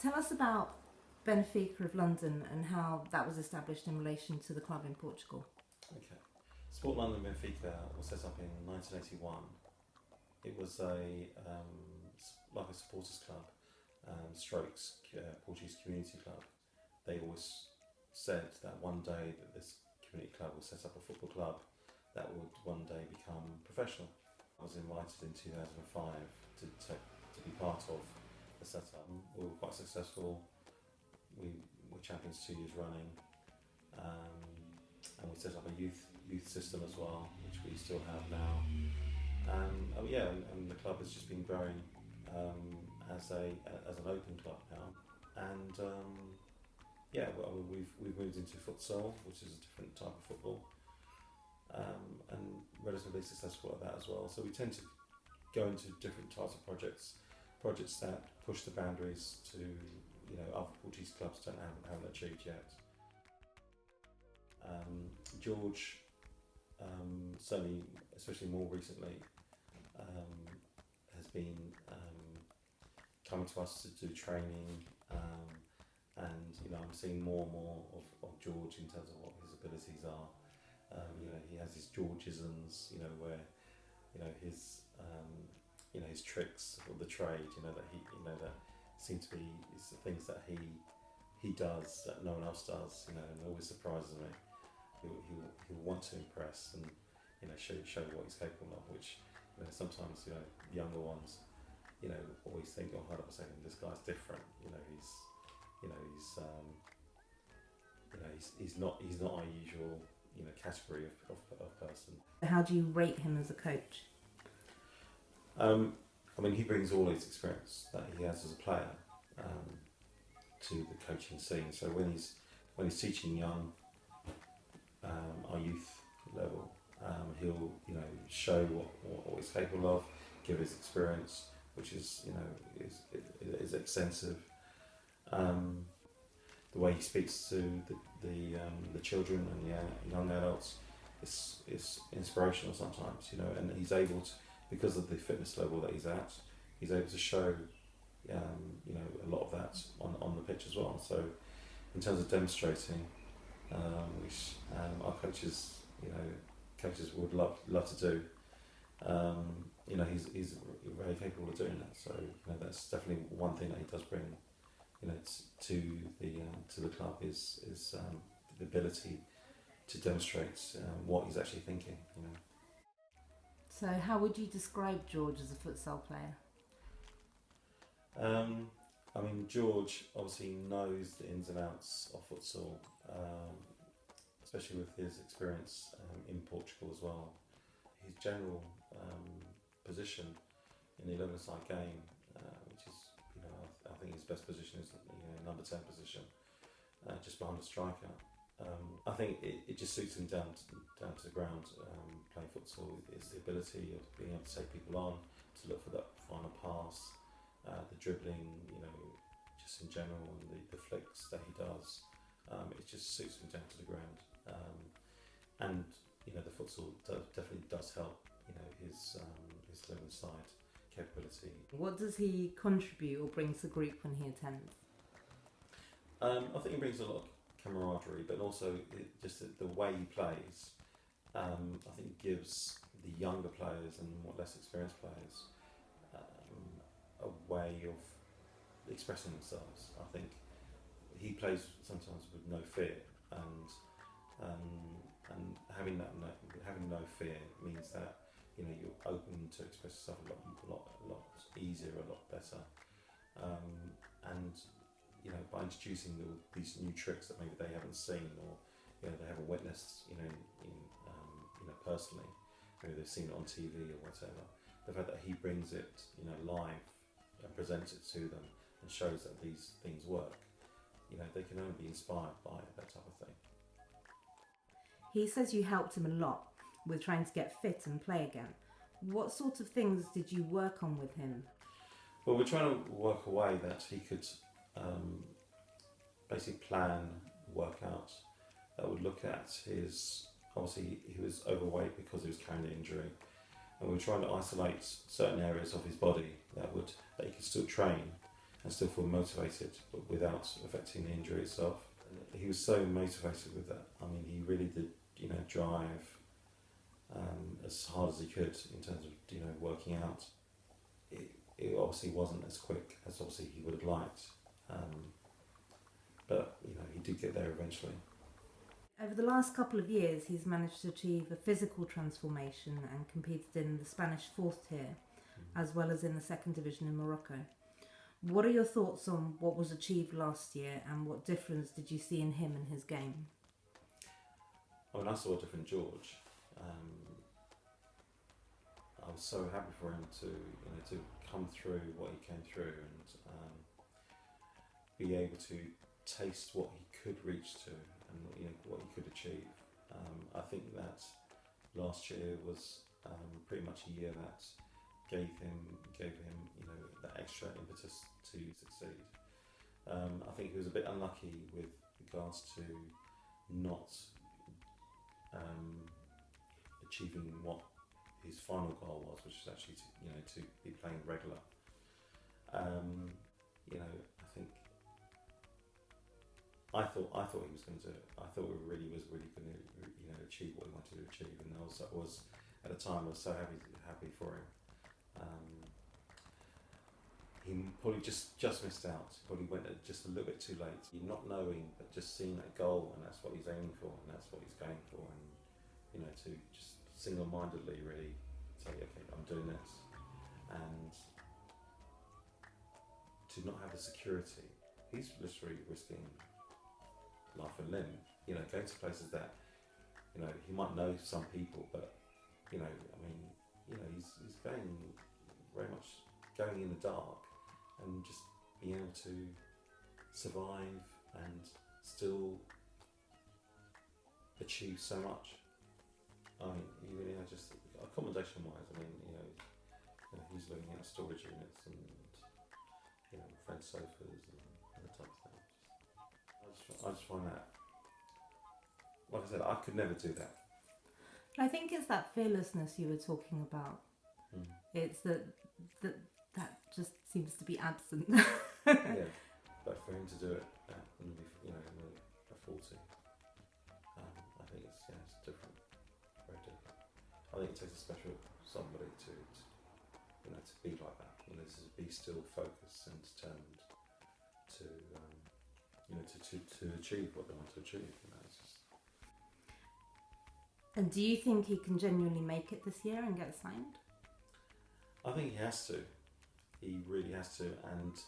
Tell us about Benfica of London and how that was established in relation to the club in Portugal. Okay. Sport London Benfica was set up in 1981. It was like a supporters club, Portuguese community club. They always said that one day that this community club will set up a football club that would one day become professional. I was invited in 2005 to be part of the setup. We were quite successful. We were champions 2 years running, and we set up a youth system as well, which we still have now. And the club has just been growing as an open club now. And we've moved into futsal, which is a different type of football, and relatively successful at that as well. So we tend to go into different types of projects that push the boundaries to other Portuguese clubs haven't achieved yet. George, certainly, especially more recently, has been coming to us to do training, and I'm seeing more and more of George in terms of what his abilities are. He has his Georgisms, where his tricks of the trade, that seem to be the things that he does that no one else does, and it always surprises me. He'll want to impress and show what he's capable of, which sometimes younger ones always think, oh, hold up a second, this guy's different. He's not our usual category of person. How do you rate him as a coach? He brings all his experience that he has as a player to the coaching scene. So when he's teaching young, our youth level, he'll show what he's capable of, give his experience, which is extensive. The way he speaks to the children and the young adults is inspirational sometimes, and he's able to, because of the fitness level that he's at, he's able to show a lot of that on the pitch as well. So in terms of demonstrating, which our coaches would love to do, he's very capable of doing that. So that's definitely one thing that he does bring to the club is the ability to demonstrate what he's actually thinking. So how would you describe George as a futsal player? George obviously knows the ins and outs of futsal, especially with his experience in Portugal as well. His general position in the 11-side game, which is, I think his best position is number 10 position, just behind the striker. I think it just suits him down to the ground. Playing futsal is the ability of being able to take people on, to look for that final pass, the dribbling, just in general, and the flicks that he does. It just suits him down to the ground. And the futsal definitely does help his 11-side capability. What does he contribute or bring to the group when he attends? I think he brings a lot of camaraderie, but also just the way he plays. I think gives the younger players and more less experienced players a way of expressing themselves. I think he plays sometimes with no fear, and having no fear means that you're open to express yourself a lot easier, a lot better, and by introducing these new tricks that maybe they haven't seen or they haven't witnessed personally, maybe they've seen it on TV or whatever. The fact that he brings it live and presents it to them and shows that these things work, they can only be inspired by that type of thing. He says you helped him a lot with trying to get fit and play again. What sort of things did you work on with him? Well, we're trying to work a way that he could basically plan workouts that would look at obviously he was overweight because he was carrying an injury, and we're trying to isolate certain areas of his body that he could still train and still feel motivated, but without affecting the injury itself. He was so motivated with that. I mean, he really did, drive as hard as he could in terms of, working out. It obviously wasn't as quick as obviously he would have liked, but he did get there eventually. Over the last couple of years, he's managed to achieve a physical transformation and competed in the Spanish 4th tier, as well as in the 2nd division in Morocco. What are your thoughts on what was achieved last year, and what difference did you see in him and his game? I mean, I saw a different George. I was so happy for him to come through what he came through and be able to taste what he could reach to and what he could achieve. I think that last year was pretty much a year that gave him that extra impetus to succeed. I think he was a bit unlucky with regards to not achieving what his final goal was, which is actually to be playing regular. I thought he was going to do it. I thought he really was going to achieve what he wanted to achieve, and I was at the time I was so happy for him. He probably just missed out. Probably went just a little bit too late. You're not knowing, but just seeing that goal, and that's what he's aiming for, and that's what he's going for, and to just single-mindedly really say, okay, I'm doing this, and to not have the security. He's literally risking life and limb. Going to places that he might know some people, but he's going very much going in the dark and just being able to survive and still achieve so much. I mean, just accommodation wise, he's looking at storage units and French sofas and other type of things. I just find that, like I said, I could never do that. I think it's that fearlessness you were talking about. It's that just seems to be absent. Yeah, but for him to do it at nearly 40, I think it's different, very different. I think it takes a special somebody to be like that. To be still focused and determined to achieve what they want to achieve. And do you think he can genuinely make it this year and get signed? I think he has to. He really has to, and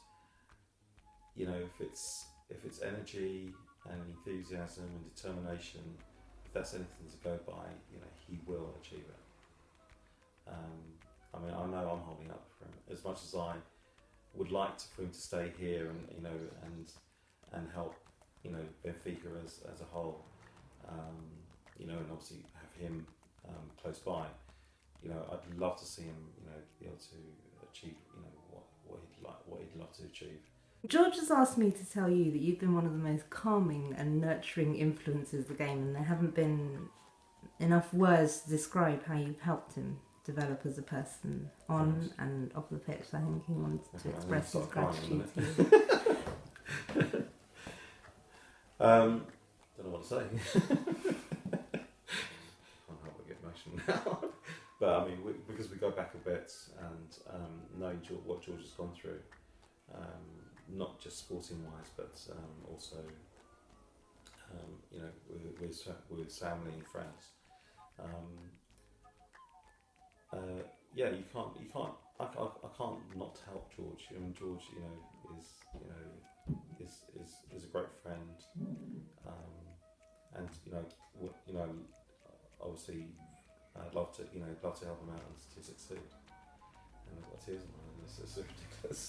if it's energy and enthusiasm and determination, if that's anything to go by, he will achieve it. I know I'm holding up for him as much as I would like for him to stay here and help Benfica as a whole, and obviously have him close by. I'd love to see him be able to achieve what he'd love to achieve. George has asked me to tell you that you've been one of the most calming and nurturing influences of the game, and there haven't been enough words to describe how you've helped him develop as a person on and off the pitch. I think he wanted to express his gratitude to you. Don't know what to say. Can't help but get emotional now. But because we go back a bit and knowing what George has gone through, not just sporting wise, but also with his family and friends. I can't not help George. George, is a great friend, and obviously, I'd love to help him out and to succeed. And I've got tears in my eyes. It's ridiculous.